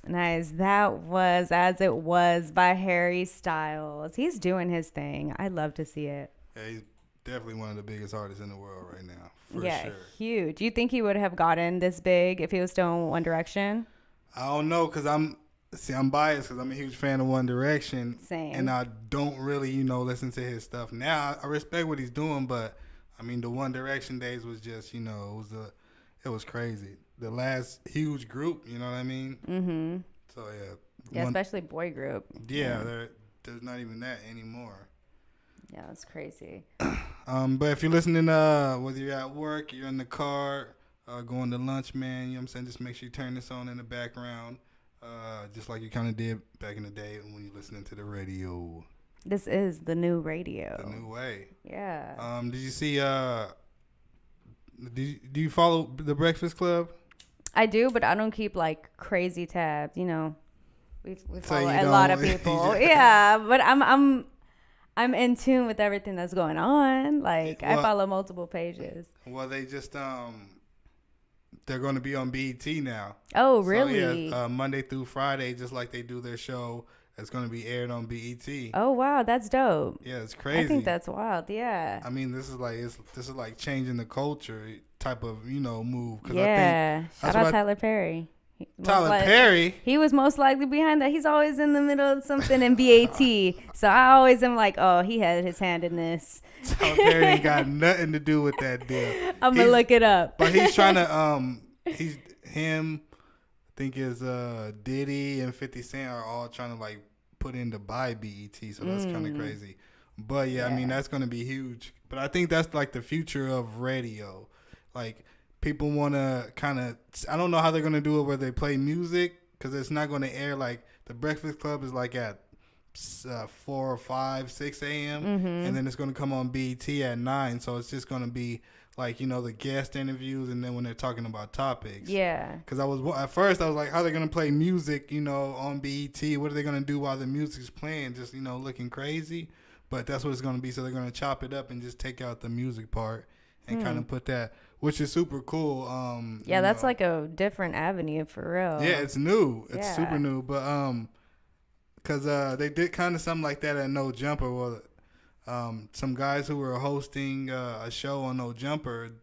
Nice. That was As It Was by Harry Styles. He's doing his thing. I love to see it. Yeah, he's definitely one of the biggest artists in the world right now, for Yeah, sure. huge. Do you think he would have gotten this big if he was still in One Direction? I don't know, cause I'm biased because I'm a huge fan of One Direction, and Same. I don't really listen to his stuff now. I respect what he's doing, but I mean the One Direction days was just it was crazy. The last huge group, you know what I mean? Mm-hmm. So Yeah, especially boy group. yeah, there's not even that anymore. Yeah, that's crazy. But if you're listening, whether you're at work, you're in the car, going to lunch, man, you know what I'm saying? Just make sure you turn this on in the background, just like you kind of did back in the day when you're listening to the radio. This is the new radio. The new way. Yeah. Did you see, do you follow the Breakfast Club? I do, but I don't keep like crazy tabs. We So follow you a lot of don't- people. Yeah. Yeah, but I'm in tune with everything that's going on. Like I Well- follow multiple pages. Well, they just, they're going to be on BET now. Oh, So, really? yeah, Monday through Friday, just like they do their show, it's going to be aired on BET. Oh, wow, that's dope. Yeah, it's crazy. I think that's wild. Yeah. I mean, this is like changing the culture type of move. 'Cause Yeah. I think Shout that's out what Tyler Perry. Tyler Perry. He was most likely behind that. He's always in the middle of something in BAT. So I always am like, oh, he had his hand in this. Tyler Perry ain't got nothing to do with that deal. I'm going to look it up. But he's trying to he's him. I think is Diddy and 50 Cent are all trying to like put in to buy BET. So that's kind of crazy. But yeah, I mean that's going to be huge. But I think that's like the future of radio. Like people want to kind of, I don't know how they're going to do it where they play music because it's not going to air like the Breakfast Club is like at 4 or 5, 6 a.m. And then it's going to come on BET at 9. So it's just going to be like, the guest interviews and then when they're talking about topics. Yeah. Because at first I was like, how are they going to play music, on BET? What are they going to do while the music's playing? Just, looking crazy. But that's what it's going to be. So they're going to chop it up and just take out the music part and kind of put that, which is super cool. Yeah, that's like a different avenue for real. Yeah, it's new. It's Yeah. super new. But because they did kind of something like that at No Jumper. Well, some guys who were hosting a show on No Jumper,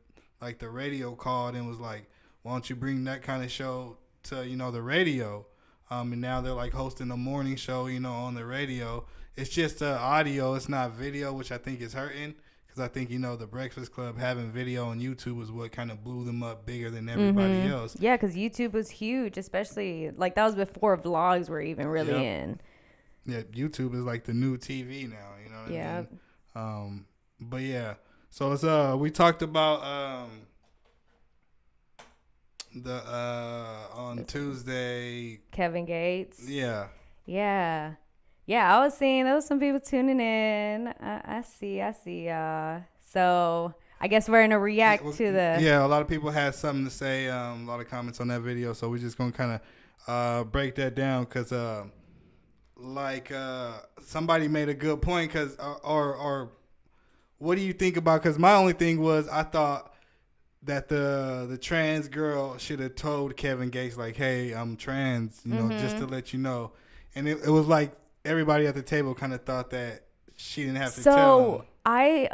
like the radio called and was like, why don't you bring that kind of show to, the radio? And now they're like hosting a morning show, on the radio. It's just audio. It's not video, which I think is hurting. Because I think, the Breakfast Club having video on YouTube is what kind of blew them up bigger than everybody else. Yeah, because YouTube was huge, especially like that was before vlogs were even really in. Yeah, YouTube is like the new TV now, you know what I mean? But yeah, so it's we talked about on Tuesday. Kevin Gates. Yeah. Yeah. Yeah, I was seeing there was some people tuning in. I see y'all. So I guess we're gonna react to the. Yeah, a lot of people had something to say. A lot of comments on that video, so we're just gonna kind of break that down because somebody made a good point because or what do you think about? Because my only thing was I thought that the trans girl should have told Kevin Gates like, hey, I'm trans, just to let you know, and it was like. Everybody at the table kind of thought that she didn't have to tell him. I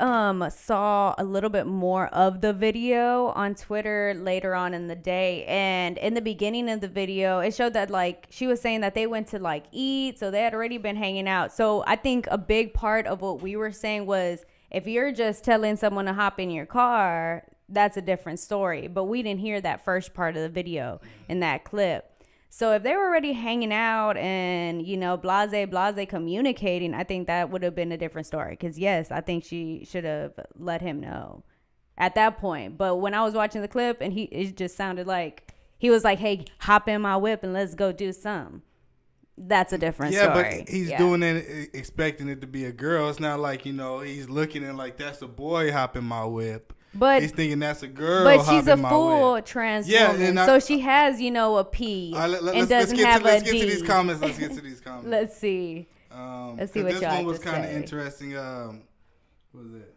saw a little bit more of the video on Twitter later on in the day, and in the beginning of the video it showed that like she was saying that they went to like eat, so they had already been hanging out. So I think a big part of what we were saying was if you're just telling someone to hop in your car, that's a different story, but we didn't hear that first part of the video in that clip. So if they were already hanging out and, blase communicating, I think that would have been a different story. Because, yes, I think she should have let him know at that point. But when I was watching the clip and it just sounded like he was like, hey, hop in my whip and let's go do something. That's a different story. Yeah, but he's doing it expecting it to be a girl. It's not like, he's looking at like, that's a boy hopping my whip. But he's thinking that's a girl. But she's a full full trans woman, so she has, a P and doesn't have a D. Let's get to these comments. Let's see. Let's see what y'all have to say. This one was kind of interesting. What was it?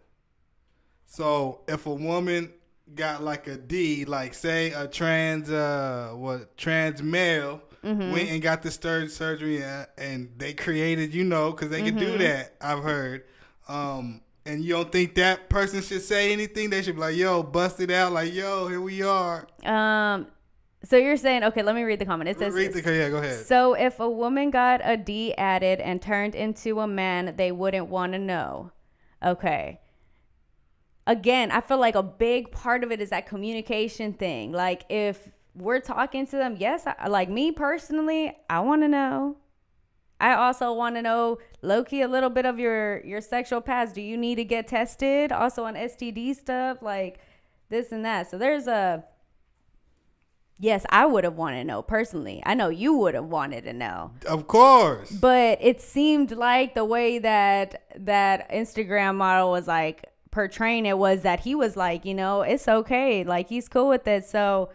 So if a woman got like a D, like say a trans male went and got the surgery, and they created, because they can do that. I've heard. And you don't think that person should say anything? They should be like, yo, bust it out. Like, yo, here we are. So you're saying, okay, let me read the comment. It says, yeah, go ahead. So if a woman got a D added and turned into a man, they wouldn't want to know. Okay. Again, I feel like a big part of it is that communication thing. Like, if we're talking to them, yes, like me personally, I want to know. I also want to know, low-key, a little bit of your sexual past. Do you need to get tested? Also on STD stuff, like this and that. So there's yes, I would have wanted to know personally. I know you would have wanted to know. Of course. But it seemed like the way that Instagram model was like portraying it was that he was like, it's okay. Like, he's cool with it. So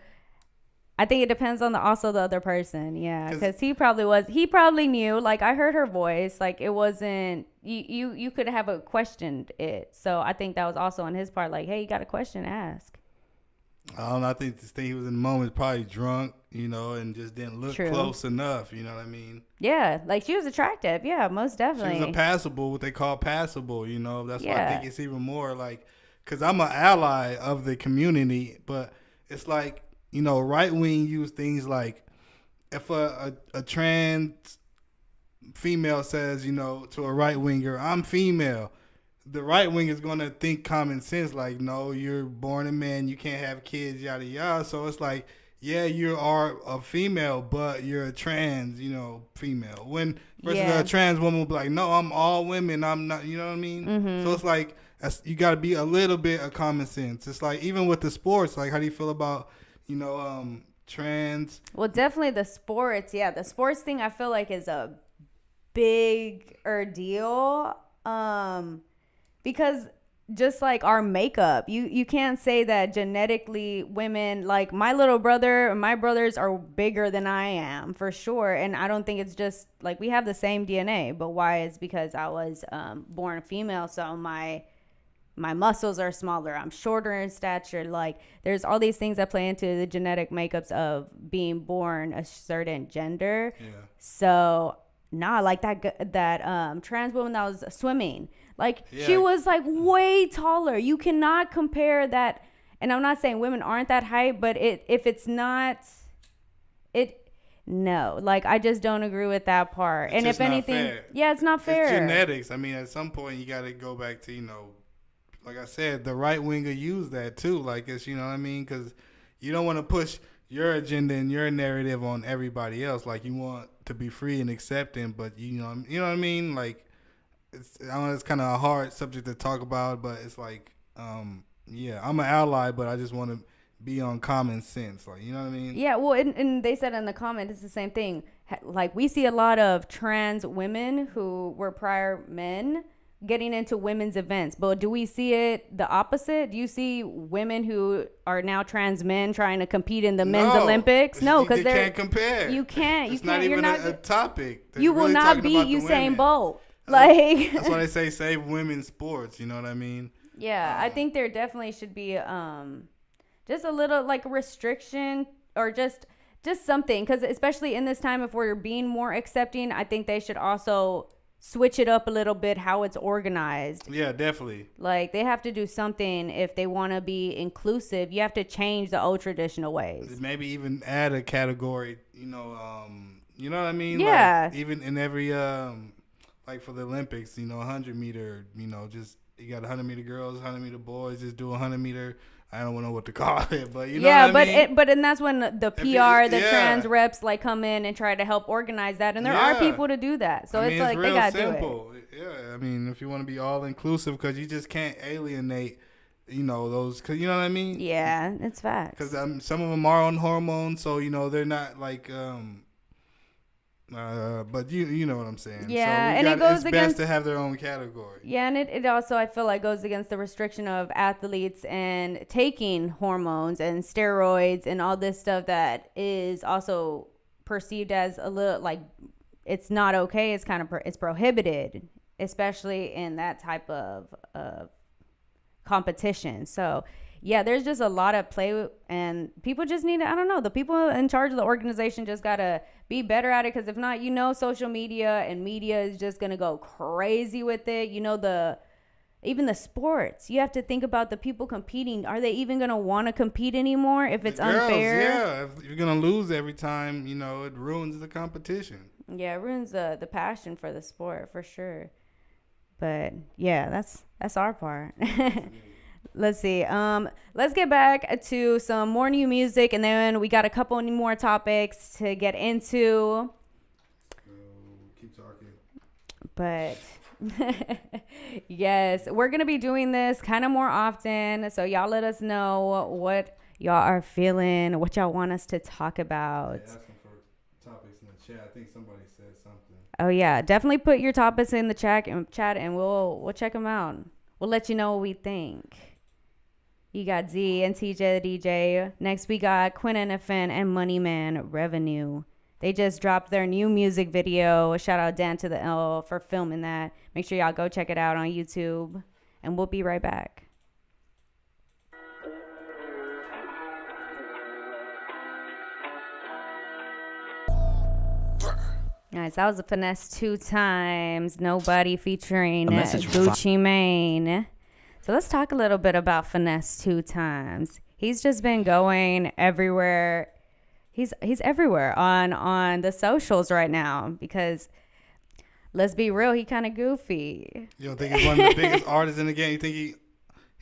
I think it depends on the other person. Yeah. Because he probably knew, like, I heard her voice. Like, it wasn't, you could have questioned it. So I think that was also on his part. Like, hey, you got a question, ask. I don't know. I think this thing he was in the moment, probably drunk, and just didn't look close enough. You know what I mean? Yeah. Like, she was attractive. Yeah, most definitely. She was passable, what they call passable, That's why I think it's even more like, because I'm an ally of the community, but it's like, right wing use things like, if a trans female says, to a right winger, I'm female, the right wing is going to think common sense, like, no, you're born a man, you can't have kids, yada yada. So it's like, yeah, you are a female, but you're a trans, female. When versus a trans woman will be like, no, I'm all women, I'm not, you know what I mean? Mm-hmm. So it's like, you got to be a little bit of common sense. It's like, even with the sports, like, how do you feel about, trans? Well, definitely the sports. Yeah, the sports thing I feel like is a bigger deal. Because just like our makeup, you can't say that genetically women, like my little brother and my brothers are bigger than I am for sure. And I don't think it's just like we have the same DNA, but why is because I was born female. So my muscles are smaller. I'm shorter in stature. Like, there's all these things that play into the genetic makeups of being born a certain gender. Yeah. So, like that trans woman that was swimming. Like, she was like way taller. You cannot compare that. And I'm not saying women aren't that height, but if it's not, no. Like, I just don't agree with that part. It's and if anything, it's not fair. It's genetics. I mean, at some point you got to go back to, like I said, the right winger use that too. Like, it's, what I mean? Because you don't want to push your agenda and your narrative on everybody else. Like, you want to be free and accepting, but you know what I mean? Like, I know it's kind of a hard subject to talk about, but it's like, I'm an ally, but I just want to be on common sense. Like, you know what I mean? Yeah, well, and they said in the comment, it's the same thing. Like, we see a lot of trans women who were prior men getting into women's events, but do we see it the opposite? Do you see women who are now trans men trying to compete in the men's Olympics? No, because they can't compare. You can't. It's not even a topic. You will not beat Usain Bolt. Like, that's why they say save women's sports. You know what I mean? Yeah, I think there definitely should be just a little like a restriction or just something, because especially in this time, if we're being more accepting, I think they should also switch it up a little bit how it's organized. Yeah, definitely. Like, they have to do something if they want to be inclusive. You have to change the old traditional ways. Maybe even add a category, you know what I mean? Yeah. Like, even in every like for the Olympics, 100 meter, just you got 100 meter girls, 100 meter boys, just do 100 meter. I don't know what to call it, but know what I mean? And that's when the PR, trans reps like come in and try to help organize that, and there are people to do that. So it's like they gotta do it. Yeah, I mean, if you want to be all inclusive, because you just can't alienate, those, cause you know what I mean? Yeah, it's facts. Because some of them are on hormones, so they're not like but you know what I'm saying. Yeah, so and it goes it's best to have their own category. Yeah, and it also, I feel like, goes against the restriction of athletes and taking hormones and steroids and all this stuff that is also perceived as a little like it's not okay. It's kind of it's prohibited, especially in that type of competition. So yeah, there's just a lot of play, and people just need to, I don't know, the people in charge of the organization just gotta be better at it, because if not, social media and media is just gonna go crazy with it. Even the sports, you have to think about the people competing. Are they even gonna want to compete anymore if it's unfair? Yeah, if you're gonna lose every time, it ruins the competition. Yeah, it ruins the passion for the sport for sure. But yeah, that's our part. Let's see. Let's get back to some more new music, and then we got a couple more topics to get into. Keep talking. But yes, we're gonna be doing this kind of more often. So y'all let us know what y'all are feeling, what y'all want us to talk about. Yeah, asking for topics in the chat. I think somebody said something. Oh yeah, definitely put your topics in the chat, and we'll check them out. We'll let you know what we think. You got Z and TJ the DJ. Next we got Quinn NFN and Moneyman Revenue. They just dropped their new music video. Shout out Dan to the L for filming that. Make sure y'all go check it out on YouTube. And we'll be right back. Nice. That was a Finesse 2 times. Nobody featuring Gucci Mane. So let's talk a little bit about Finesse 2 times. He's just been going everywhere. He's everywhere on the socials right now, because let's be real, he kind of goofy. You don't think he's one of the biggest artists in the game? You think he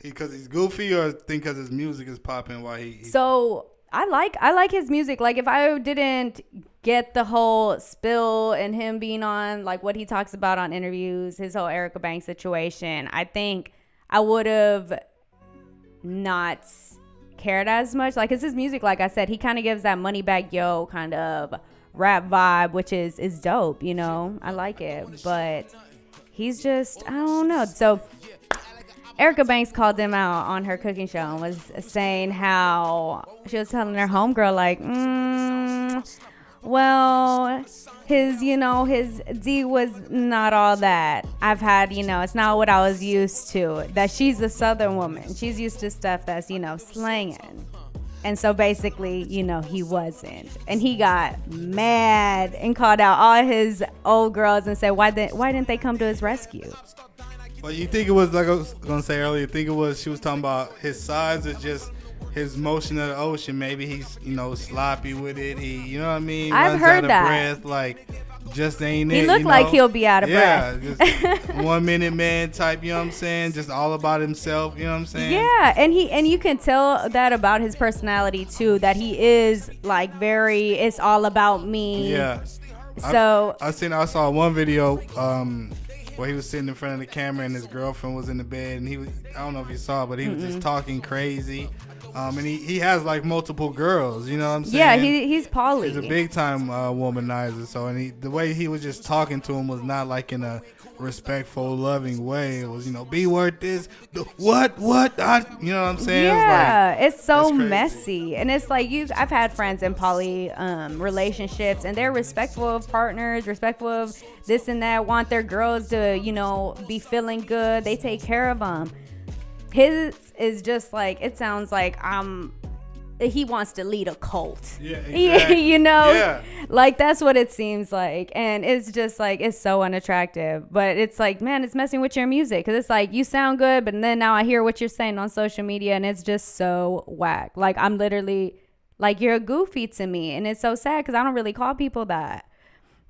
because he's goofy, or think because his music is popping? Why he? So I like his music. Like, if I didn't get the whole spill and him being on, like, what he talks about on interviews, his whole Erica Banks situation, I think I would have not cared as much. Like, 'cause his music, like I said, he kind of gives that Moneybagg Yo kind of rap vibe, which is dope, I like it. But he's just, I don't know. So Erica Banks called him out on her cooking show and was saying how she was telling her homegirl, like, well, his D was not all that. I've had, it's not what I was used to. That she's a Southern woman. She's used to stuff that's, slanging. And so basically, he wasn't. And he got mad and called out all his old girls and said, why didn't they come to his rescue? Well, you think it was, like I was going to say earlier, you think it was, she was talking about his size is just his motion of the ocean. Maybe he's, sloppy with it. He, you know what I mean? I've runs heard out of that. breath, like, just ain't it. He looked like he'll be out of breath. Yeah, just 1 minute man type, you know what I'm saying? Just all about himself, you know what I'm saying? Yeah, and you can tell that about his personality too, that he is like it's all about me. Yeah. So I saw one video where he was sitting in front of the camera and his girlfriend was in the bed, and I don't know if you saw it, but he was just talking crazy. And he has like multiple girls, you know what I'm saying? Yeah, he's poly. He's a big time womanizer. So, and the way he was just talking to him was not like in a respectful, loving way. It was, be worth this. What? You know what I'm saying? Yeah, it's so messy. And it's like, I've had friends in poly relationships, and they're respectful of partners, respectful of this and that, want their girls to, be feeling good. They take care of them. His is just like, it sounds like he wants to lead a cult. Yeah, exactly. Yeah. Like, that's what it seems like. And it's just like, it's so unattractive. But it's like, man, it's messing with your music, because it's like, you sound good, but then now I hear what you're saying on social media, and it's just so whack. Like, I'm literally like, you're a goofy to me, and it's so sad because I don't really call people that.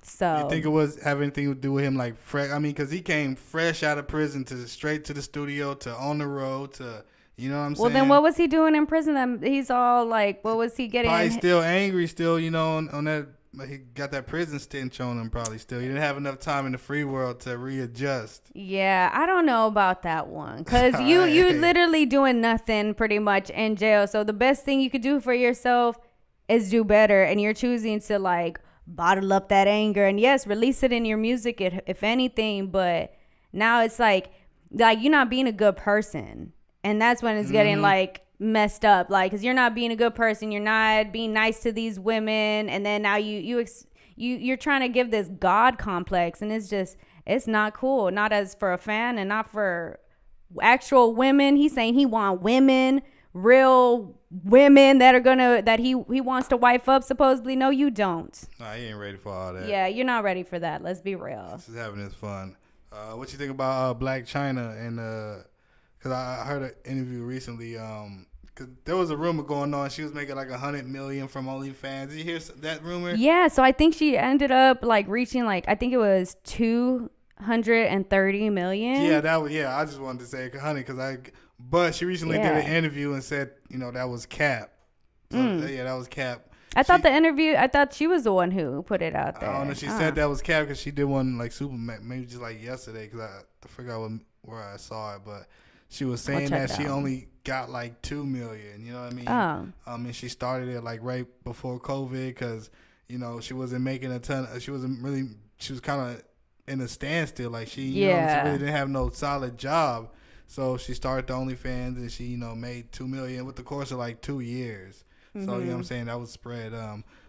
So you think it was have anything to do with him, like, fresh? I mean, because he came fresh out of prison to straight to the studio to on the road to, you know what I'm saying? Well, then what was he doing in prison? That he's all like, what was he getting? Probably still angry, still, on that. He got that prison stench on him. Probably still. He didn't have enough time in the free world to readjust. Yeah, I don't know about that one, because you literally doing nothing pretty much in jail. So the best thing you could do for yourself is do better, and you're choosing to like bottle up that anger, and yes, release it in your music if anything, but now it's like you're not being a good person, and that's when it's getting like messed up, like, because you're not being a good person, you're not being nice to these women, and then now you're trying to give this God complex, and it's not cool, not as for a fan and not for actual women. He's saying he want women real women that he wants to wife up supposedly. No, you don't. Nah, he ain't ready for all that. Yeah, you're not ready for that. Let's be real. He's just having his fun. What you think about Black China? And because I heard an interview recently. Because there was a rumor going on, she was making like $100 million from OnlyFans. Did you hear that rumor? Yeah, so I think she ended up like reaching like, I think it was 230 million. Yeah, that was. Yeah, I just wanted to say 100 but she recently did an interview and said, that was cap. So yeah, that was cap. I thought she was the one who put it out there. I don't know. She said that was cap because she did one like maybe just like yesterday, because I forgot where I saw it, but she was saying that she only got like 2 million. You know what I mean? And she started it like right before COVID because she wasn't making a ton. She was kind of in a standstill. Like she really didn't have no solid job. So she started the OnlyFans and she, made 2 million with the course of like 2 years. So, you know what I'm saying? That was spread,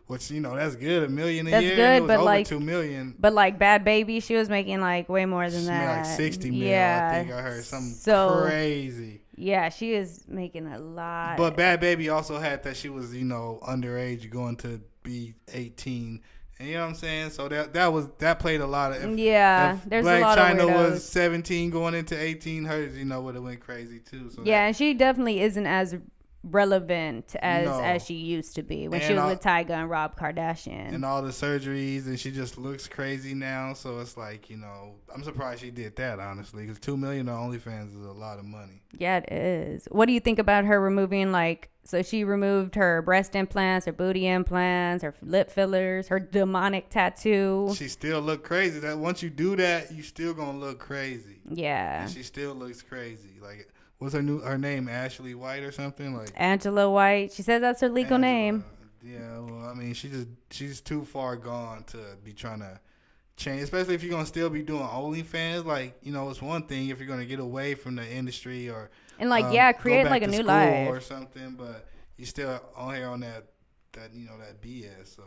which, that's good. $1 million a year. That's good, it was but over like 2 million. But like Bad Baby, she was making like way more than that. Like 60 million. Yeah. I think I heard something crazy. Yeah, she is making a lot. But Bad Baby also had that she was, underage, going to be 18. And you know what I'm saying? So that played a lot of. There's Black a lot China of weirdos. Was 17 going into 18, hers would have went crazy too. So and she definitely isn't as relevant as she used to be when she was with Tyga and Rob Kardashian. And all the surgeries, and she just looks crazy now. So it's like, I'm surprised she did that, honestly, because $2 million on OnlyFans is a lot of money. Yeah, it is. What do you think about her removing so she removed her breast implants, her booty implants, her lip fillers, her demonic tattoo. She still look crazy. That once you do that, you still gonna look crazy. Yeah. And she still looks crazy. Like, what's her name? Ashley White or something? Like Angela White. She says that's her legal name. Yeah, well, I mean, she's too far gone to be trying to change, especially if you're gonna still be doing OnlyFans. Like, it's one thing if you're gonna get away from the industry and create like a new life or something, but you still on here on that that BS. So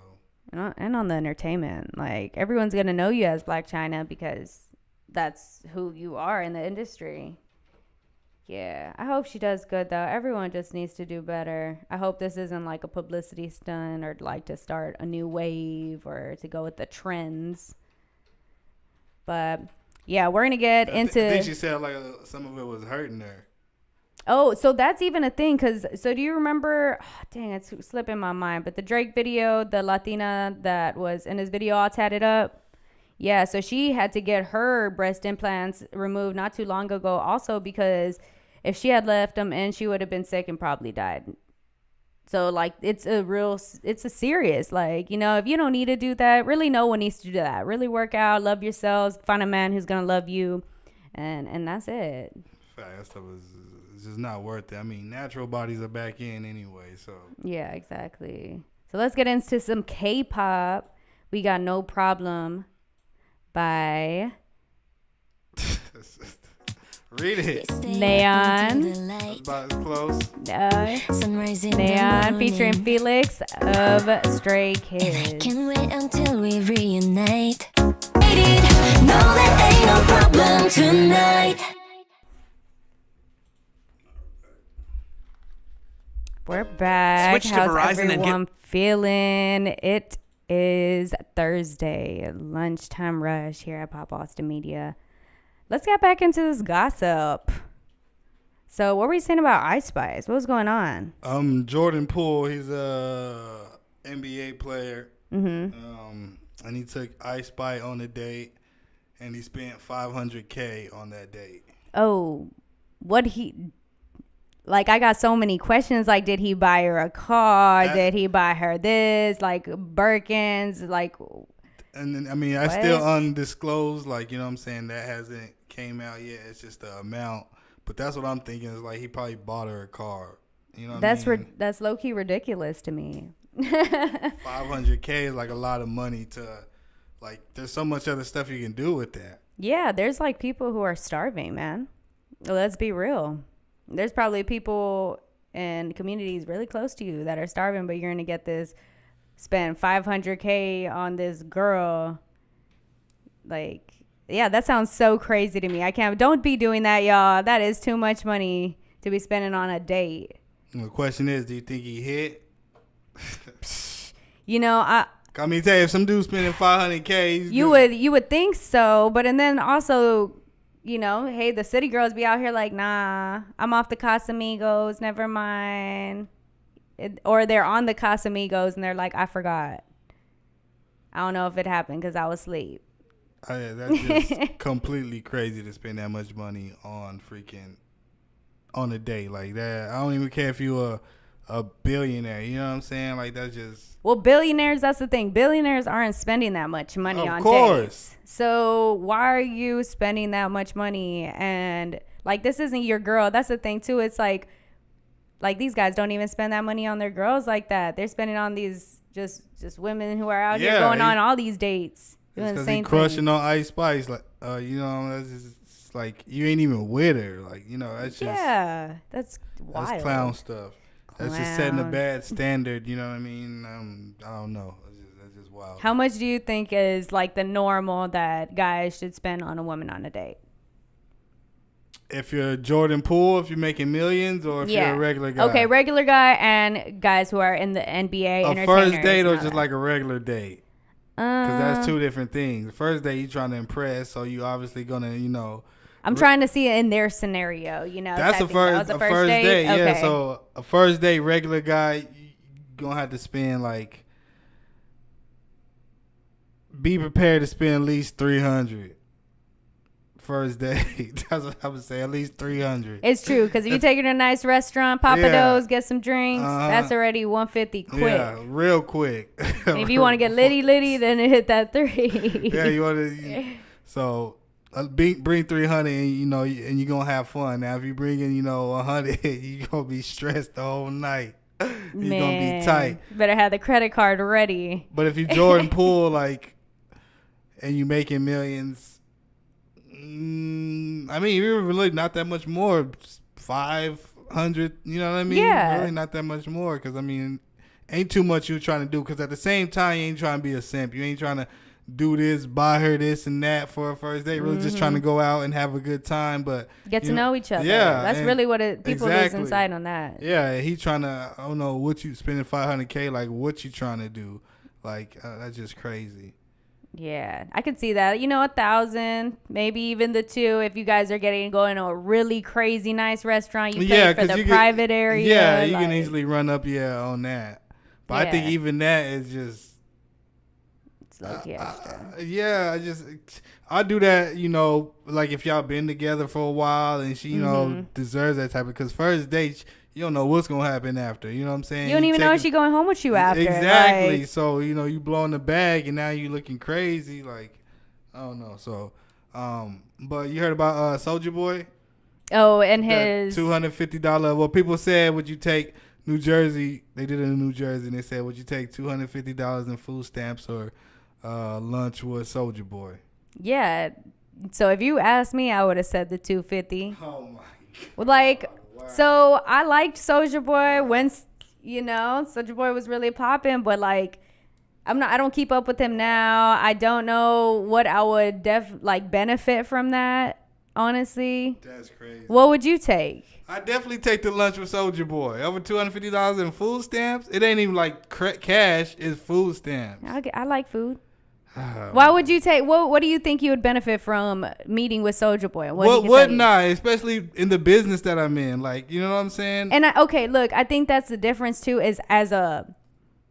and on the entertainment, like everyone's gonna know you as Black China because that's who you are in the industry. Yeah, I hope she does good, though. Everyone just needs to do better. I hope this isn't like a publicity stunt or like to start a new wave or to go with the trends. But, yeah, we're going to get into... I think she said like some of it was hurting her. Oh, so that's even a thing. So do you remember... Oh, dang, it's slipping my mind. But the Drake video, the Latina that was in his video all tatted up. Yeah, so she had to get her breast implants removed not too long ago also because... if she had left them in, she would have been sick and probably died. So, like, it's a serious, like, if you don't need to do that, really no one needs to do that. Really work out, love yourselves, find a man who's going to love you, and that's it. That stuff is just not worth it. I mean, natural bodies are back in anyway, so. Yeah, exactly. So, let's get into some K-pop. We got No Problem by... Read it. Neon. That's about as close. Neon featuring Felix of Stray Kids. And I can't wait until we reunite. No, that ain't no problem tonight. We're back. Switch to How's Verizon everyone feeling? It is Thursday, lunchtime rush here at Pop Austin Media. Let's get back into this gossip. So, what were you saying about Ice Spice? What was going on? Jordan Poole, he's a NBA player. Mm-hmm. And he took Ice Spice on a date, and he spent $500K on that date. Oh, I got so many questions. Like, did he buy her a car? Did he buy her this? Like, Birkins? Like... And then, I mean, I still undisclosed, like, you know what I'm saying? That hasn't came out yet. It's just the amount. But that's what I'm thinking is, like, he probably bought her a car. You know what I mean? That's low-key ridiculous to me. $500K is, like, a lot of money to, like, there's so much other stuff you can do with that. Yeah, there's, like, people who are starving, man. Let's be real. There's probably people in communities really close to you that are starving, but you're going to get this... spend $500K on this girl. Like, yeah, that sounds so crazy to me. Don't be doing that, y'all. That is too much money to be spending on a date. The question is, do you think he hit? You know, I mean, tell you, if some dude spending $500K, you would think so, but and then also, you know, hey, the city girls be out here like, nah, I'm off the Casamigos, never mind. Or they're on the Casamigos and they're like, I forgot. I don't know if it happened because I was asleep. Oh, yeah, that's just completely crazy to spend that much money on on a date like that. I don't even care if you a billionaire. You know what I'm saying? Like, that's just. Well, billionaires, that's the thing. Billionaires aren't spending that much money on dates. So why are you spending that much money? And like, this isn't your girl. That's the thing too. It's like these guys don't even spend that money on their girls like that. They're spending on these just women who are out here going on all these dates. Doing the same crushing thing. on Ice Spice, like, you know, that's just, like, you ain't even with her, like, you know, that's just that's wild. That's clown stuff. That's just setting a bad standard. You know what I mean? I don't know. That's just wild. How much do you think is like the normal that guys should spend on a woman on a date? If you're Jordan Poole, if you're making millions, or if you're a regular guy. Okay, regular guy and guys who are in the NBA. A first date or just like a regular date? Because that's two different things. The first date, you trying to impress, so you obviously gonna, you know. I'm trying to see it in their scenario, you know. That's a first date. Okay. Yeah, so a first date, regular guy, you gonna have to spend like. Be prepared to spend at least $300. First date. That's what I would say. At least $300. It's true, because if you take her to a nice restaurant, Papados, get some drinks, that's already $150 quick. Yeah, real quick. And if you want to get litty, then it hit that $3. Yeah, you want to. So bring 300, and you know, and you're gonna have fun. Now, if you bring in, you know, 100, you're gonna be stressed the whole night. You're gonna be tight. Better have the credit card ready. But if you Jordan Poole, like, and you making millions. I mean, you're really not that much more. 500, you know what I mean? Yeah. Really not that much more, because, I mean, ain't too much you trying to do, because at the same time, you ain't trying to be a simp. You ain't trying to do this, buy her this and that for a first date. Really just trying to go out and have a good time, but get to know each other. Yeah. That's really what people lose inside on that. Yeah, he trying to, I don't know what you spending $500K, like, what you trying to do. Like, that's just crazy. Yeah, I could see that. You know, 1,000, maybe even the 2. If you guys are going to a really crazy nice restaurant, you pay for the private area. Yeah, you can easily run up on that. But I think even that is just. It's low-key extra. I do that. You know, like if y'all been together for a while and she, you know, deserves that type of. Because first date, you don't know what's gonna happen after. You know what I'm saying? You don't even know if she's going home with you after. Exactly. Like, so, you know, you blowing the bag and now you looking crazy. Like, I don't know. So, but you heard about Soulja Boy? Oh, and his $250. Well, people said, would you take New Jersey? They did it in New Jersey, and they said, would you take $250 in food stamps or lunch with Soulja Boy? Yeah. So if you asked me, I would have said the $250. Oh my God. Like. Wow. So I liked Soulja Boy when, you know, Soulja Boy was really popping, but like, I don't keep up with him now. I don't know what I would benefit from that, honestly. That's crazy. What would you take? I definitely take the lunch with Soulja Boy. Over $250 in food stamps. It ain't even like cash, it's food stamps. I like food. Why would you take? What do you think you would benefit from meeting with Soulja Boy? What not? Especially in the business that I'm in, like, you know what I'm saying? And look, I think that's the difference too. Is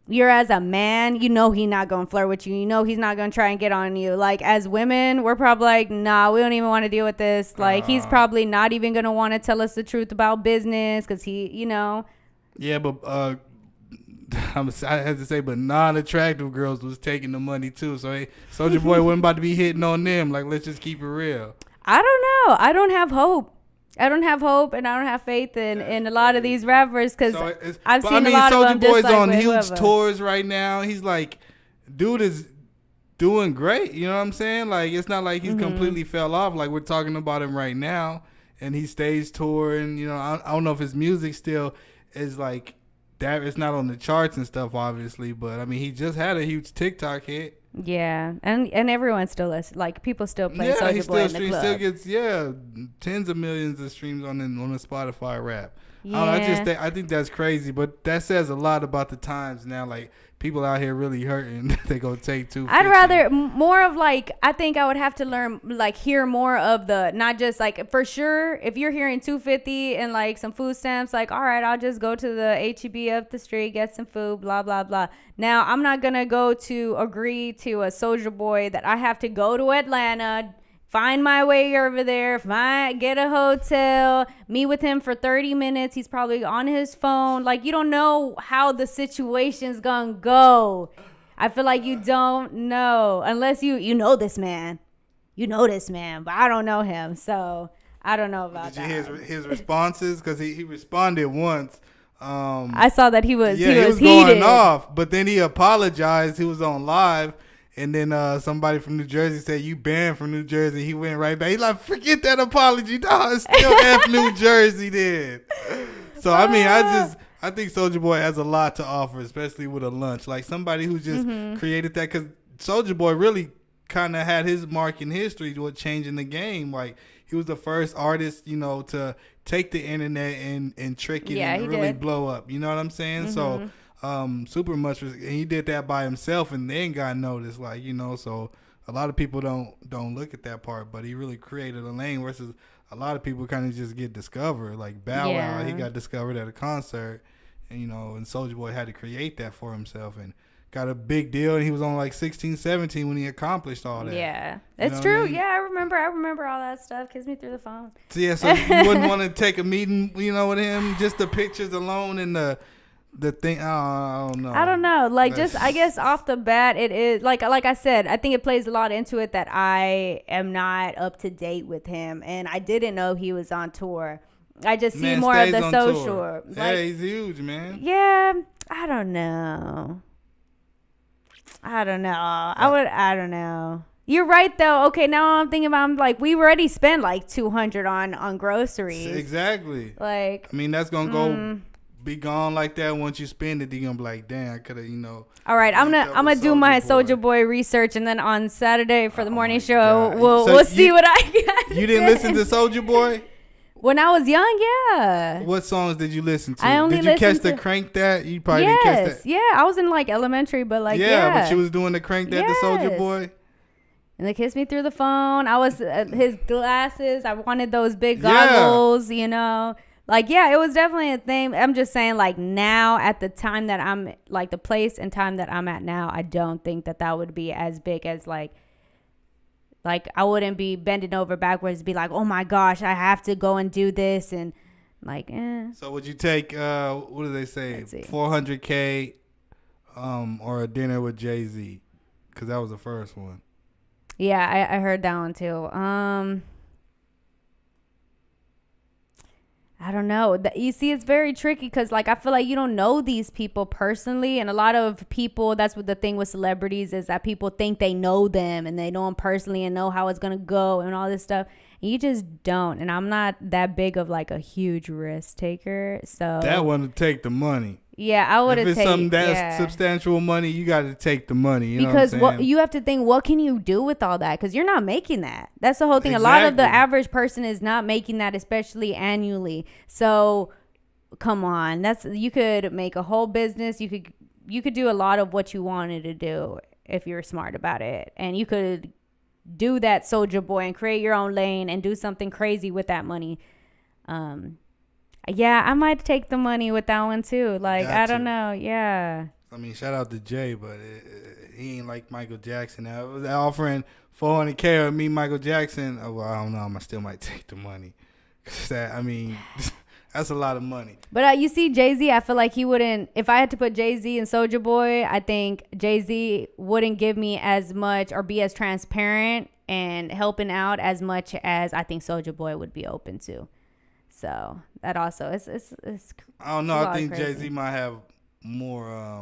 you're as a man, you know he's not gonna flirt with you. You know he's not gonna try and get on you. Like as women, we're probably like, nah, we don't even want to deal with this. Like he's probably not even gonna want to tell us the truth about business because he, you know. Yeah, but I had to say, but non-attractive girls was taking the money too. So Soulja Boy wasn't about to be hitting on them. Like, let's just keep it real. I don't know. I don't have hope. And I don't have faith in a lot of these rappers because I've seen a lot of them. Soulja Boy's like on huge tours right now. He's like, dude is doing great. You know what I'm saying? Like, it's not like he's completely fell off. Like, we're talking about him right now, and he stays touring. You know, I don't know if his music still is like. That it's not on the charts and stuff, obviously, but I mean, he just had a huge TikTok hit. Yeah, and everyone still listens. Like people still play Yeah, Soulja he Boy still in the streams, club. still gets tens of millions of streams on the Spotify rap. Yeah. I think that's crazy, but that says a lot about the times now. Like people out here really hurting. They gonna take 250. I'd rather more of like, I think I would have to learn, like hear more of the, not just like, for sure, if you're hearing 250 and like some food stamps, like, all right, I'll just go to the HEB up the street, get some food, blah, blah, blah. Now, I'm not going to go to agree to a Soulja Boy that I have to go to Atlanta, find my way over there, get a hotel, meet with him for 30 minutes. He's probably on his phone. Like, you don't know how the situation's gonna go. I feel like you don't know unless you know this man. You know this man, but I don't know him. So I don't know about that. Did you hear his responses? Because he responded once. I saw that he was heated. Going off, but then he apologized. He was on live. And then somebody from New Jersey said, you banned from New Jersey. He went right back. He's like, forget that apology, dog. It's still F New Jersey then. So, I mean, I think Soulja Boy has a lot to offer, especially with a lunch. Like somebody who just created that. Because Soulja Boy really kind of had his mark in history with changing the game. Like he was the first artist, to take the internet and trick it and really blow up. You know what I'm saying? So super much and he did that by himself and then got noticed, like, so a lot of people don't look at that part, but he really created a lane versus a lot of people kind of just get discovered, like Bow Wow. He got discovered at a concert and and Soulja Boy had to create that for himself and got a big deal, and he was on like 16, 17 when he accomplished all that. Yeah, it's true. I mean? Yeah, I remember all that stuff. Kiss me through the phone. So yeah, so you wouldn't want to take a meeting, with him, just the pictures alone and the thing. I don't know. Like, just I guess off the bat, it is like I said, I think it plays a lot into it that I am not up to date with him, and I didn't know he was on tour. I just see more of the social. Like, he's huge, man. Yeah, I don't know. I don't know. You're right though. Okay, now I'm thinking about, I'm like, we already spent like $200 on groceries. Exactly. Like, I mean, that's gonna go be gone like that. Once you spend it, you're gonna be like, damn, I could have, All right, I'm gonna do my Soulja Boy research, and then on Saturday for the morning show, we'll see what I got. You didn't listen to Soulja Boy? When I was young, yeah. What songs did you listen to? I only did you catch the Crank That? You probably didn't catch that. Yeah, I was in like elementary, but like but she was doing the Crank That, the Soulja Boy. And they kissed me through the phone. I was his glasses. I wanted those big goggles, Like, yeah, it was definitely a thing. I'm just saying, like, now at the time that I'm, like, the place and time that I'm at now, I don't think that would be as big as, like, I wouldn't be bending over backwards to be like, oh my gosh, I have to go and do this, and like, So would you take what do they say, $400K or a dinner with Jay-Z? Because that was the first one. Yeah, I heard that one too. I don't know. You see, it's very tricky because, like, I feel like you don't know these people personally. And a lot of people, that's what the thing with celebrities is, that people think they know them and they know them personally and know how it's going to go and all this stuff. And you just don't. And I'm not that big of, like, a huge risk taker. So that one to take the money. Yeah, I would have taken. If it's something that's substantial money, you got to take the money. You because know what I'm saying? You have to think, what can you do with all that? Because you're not making that. That's the whole thing. Exactly. A lot of the average person is not making that, especially annually. So, come on, you could make a whole business. You could do a lot of what you wanted to do if you're smart about it, and you could do that Soulja Boy and create your own lane and do something crazy with that money. Yeah, I might take the money with that one too. Like, I don't know. Yeah. I mean, shout out to Jay, but he ain't like Michael Jackson. I was offering $400K or me, Michael Jackson. Oh, well, I don't know. I still might take the money. That's a lot of money. But you see, Jay-Z, I feel like he wouldn't. If I had to put Jay-Z and Soulja Boy, I think Jay-Z wouldn't give me as much or be as transparent and helping out as much as I think Soulja Boy would be open to. So that also it's I don't know. I think Jay-Z might have more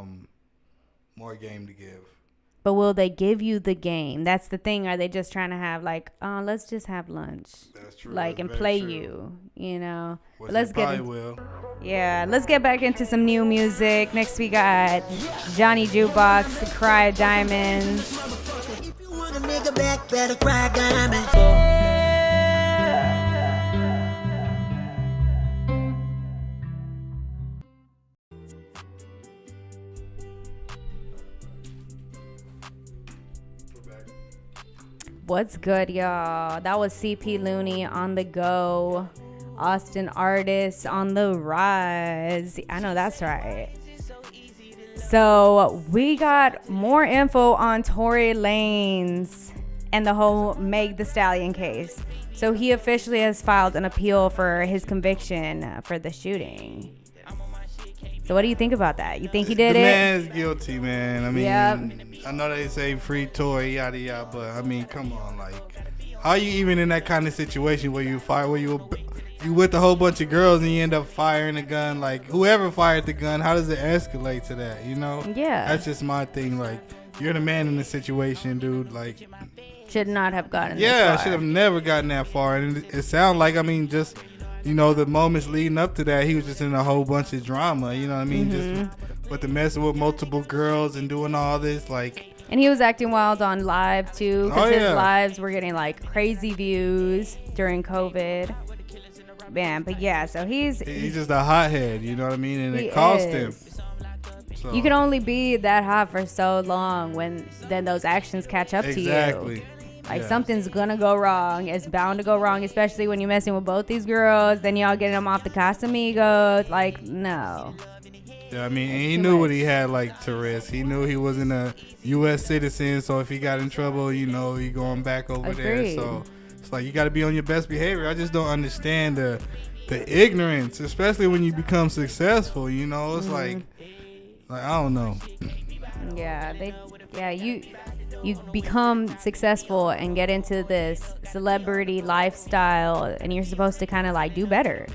game to give. but will they give you the game? That's the thing. Are they just trying to have like, oh, let's just have lunch? That's true. Like, That's and play true. you know? Which But let's they get probably will. yeah, let's get back into some new music. Next we got Johnny Jukebox, Cry Diamonds. If you want a nigga back, better cry diamonds. What's good, y'all? That was CP Looney on the go. Austin Artists on the rise. I know that's right. So we got more info on Tory Lanez and the whole Meg Thee Stallion case. So he officially has filed an appeal for his conviction for the shooting. So what do you think about that? You think he did the it? man's guilty, man. I mean, Yep. I know they say free Tory, yada yada, but I mean, come on, like, how you even in that kind of situation where you fire, where you with a whole bunch of girls and you end up firing a gun? Like, whoever fired the gun, how does it escalate to that? You know? Yeah. That's just my thing. Like, you're the man in the situation, dude. Like, Should not have gotten yeah, this I far. should have never gotten that far. And it sounds like, I mean, just, you know, the moments leading up to that, he was just in a whole bunch of drama. You know what I mean? Just with the messing with multiple girls and doing all this, like. And he was acting wild on live too, because Oh, his yeah. lives were getting like crazy views during COVID. Man, but yeah, so he's just a hothead, you know what I mean? And He it cost him. is. So, you can only be that hot for so long when then those actions catch up to you. exactly. Like Yeah. something's gonna go wrong. It's bound to go wrong, especially when you're messing with both these girls. Then y'all getting them off the Casamigos. Like, no. Yeah, I mean, and he Too knew what much. he had like to risk. He knew he wasn't a U.S. citizen, so if he got in trouble, you know, he going back over there. Agreed. So it's like you got to be on your best behavior. I just don't understand the ignorance, especially when you become successful. You know, it's like I don't know. Yeah, you become successful and get into this celebrity lifestyle, and you're supposed to kind of like do better.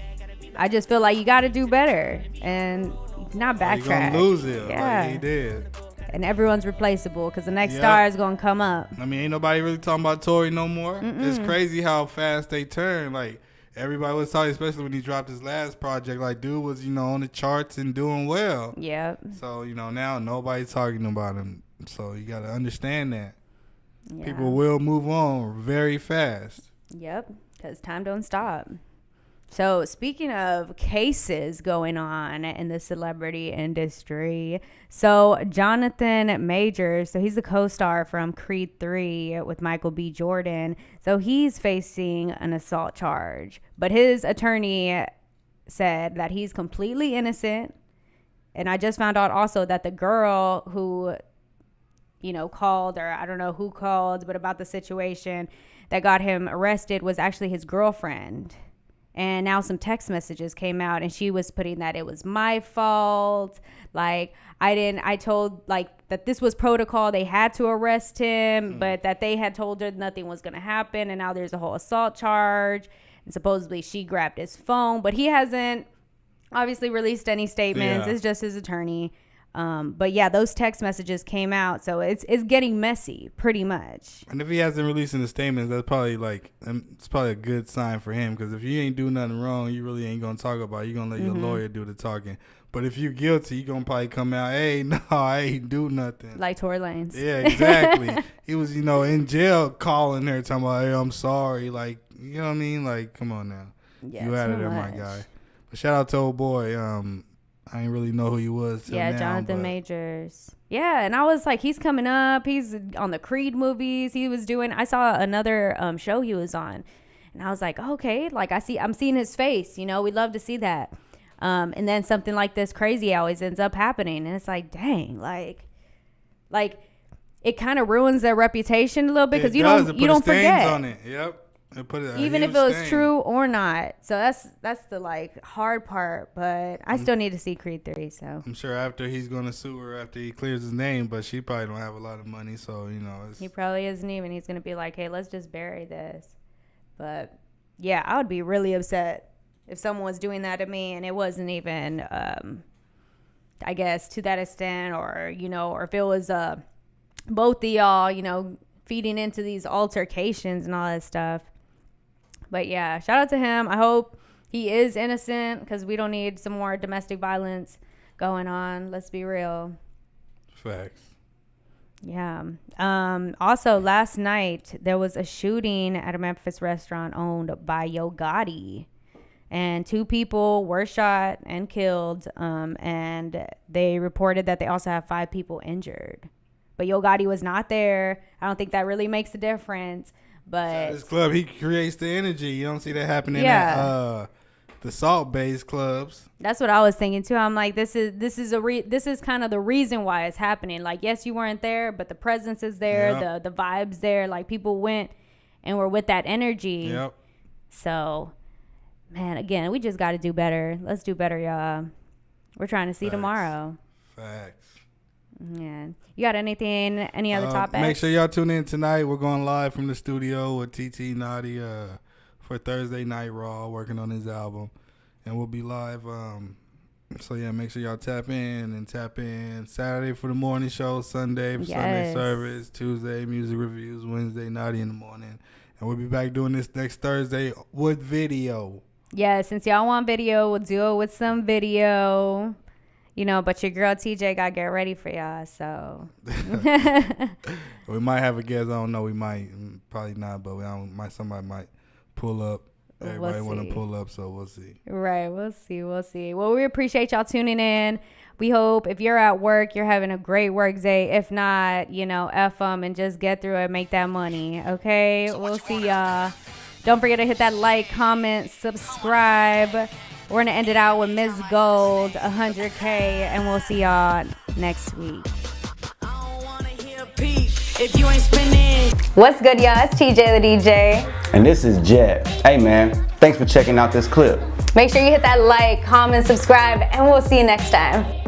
I just feel like you got to do better and not You backtrack. gonna lose it, Yeah. like he did. And everyone's replaceable because the next Yep. star is gonna come up. I mean, ain't nobody really talking about Tory no more. It's crazy how fast they turn. Like, everybody was talking, especially when he dropped his last project. Like, dude was, you know, on the charts and doing well. Yep. So, you know, now nobody's talking about him. So you got to understand that. Yeah. People will move on very fast. Yep. Because time don't stop. So speaking of cases going on in the celebrity industry, so Jonathan Majors, so he's the co-star from Creed 3 with Michael B. Jordan. So he's facing an assault charge, but his attorney said that he's completely innocent. And I just found out also that the girl who, you know, called, or I don't know who called, but about the situation that got him arrested was actually his girlfriend. And now some text messages came out and she was putting that it was my fault. Like, I told like that this was protocol. They had to arrest him, but that they had told her nothing was going to happen. And now there's a whole assault charge. And supposedly she grabbed his phone, but he hasn't obviously released any statements. Yeah. It's just his attorney. But yeah, those text messages came out. So it's getting messy pretty much. And if he hasn't released any statements, that's probably it's probably a good sign for him. Because if you ain't do nothing wrong, you really ain't going to talk about it. You're going to let your lawyer do the talking. But if you're guilty, you're going to probably come out, hey, no, I ain't do nothing. Like Tory Lanez. Yeah, exactly. He was, you know, in jail calling her, talking about, hey, I'm sorry. Like, you know what I mean? Like, come on now. Yeah, You had too it there, my much. guy. But shout out to old boy. I didn't really know who he was till Yeah, now, Jonathan but Majors. Yeah, and I was like, he's coming up. He's on the Creed movies. He was doing. I saw another show he was on, and I was like, okay, like I'm seeing his face. You know, we love to see that. And then something like this crazy always ends up happening, and it's like, dang, like it kind of ruins their reputation a little bit because It you does. It don't put you a don't stains forget. on it. Yep. It put a Even if it huge was stain. true or not. So that's the like hard part, but I still need to see Creed 3, so I'm sure after he's going to sue her after he clears his name, but she probably don't have a lot of money, so, you know. he probably isn't even. He's going to be like, hey, let's just bury this. But yeah, I would be really upset if someone was doing that to me and it wasn't even, I guess, to that extent, or, you know, or if it was both of y'all, you know, feeding into these altercations and all that stuff. But yeah, shout out to him. I hope he is innocent, because we don't need some more domestic violence going on. Let's be real. Facts. Yeah. Also, last night there was a shooting at a Memphis restaurant owned by Yo Gotti, and 2 people were shot and killed. And they reported that they also have 5 people injured. But Yo Gotti was not there. I don't think that really makes a difference. But this club, he creates the energy. You don't see that happening at the salt-based clubs. That's what I was thinking too. I'm like, this is kind of the reason why it's happening. Like, yes, you weren't there, but the presence is there, the vibes there. Like, people went and were with that energy. Yep. So, man, again, we just got to do better. Let's do better, y'all. We're trying to see tomorrow. Facts. Yeah. You got anything? Any other topics? Make sure y'all tune in tonight. We're going live from the studio with TT Naughty for Thursday Night Raw, working on his album, and we'll be live. So yeah, make sure y'all tap in. Saturday for the morning show, Sunday for Sunday service, Tuesday music reviews, Wednesday Naughty in the morning, and we'll be back doing this next Thursday with video. Yeah, since y'all want video, we'll do it with some video. You know, but your girl TJ got to get ready for y'all, so. We might have a guest. I don't know. We might. Probably not, but somebody might pull up. Everybody want to pull up, so we'll see. Right, we'll see. Well, we appreciate y'all tuning in. We hope if you're at work, you're having a great work day. If not, you know, F them and just get through it, make that money, okay? We'll see y'all. Don't forget to hit that like, comment, subscribe. We're going to end it out with Ms. Gold, 100K, and we'll see y'all next week. If you ain't spinning. What's good, y'all? It's TJ the DJ. And this is Jet. Hey, man, thanks for checking out this clip. Make sure you hit that like, comment, subscribe, and we'll see you next time.